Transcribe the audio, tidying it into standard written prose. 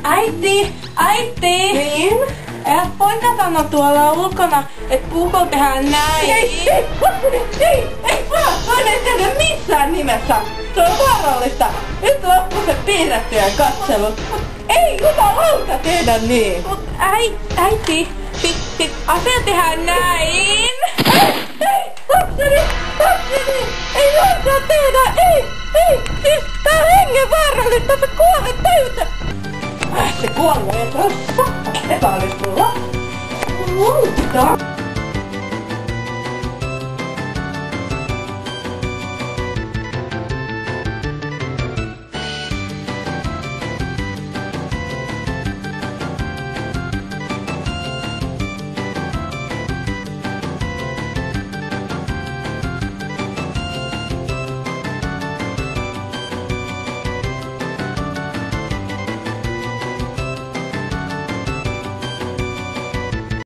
Äiti! Äiti! Niin? Poika sanoi tuolla ulkona, että puukolla tehdään näin. Ei vaan ei tehdä missään nimessä. Se on vaarallista. Nyt loppuu se piirrettyjen katselu. Ei jumalauta tehdä niin. Mut äiti, asia tehdään näin. Ei, lapseni, ei voi saa tehdä, siis tää on hengenvaarallista, sä kuolet, tajuta. Se kuolee, se on epäonnistua.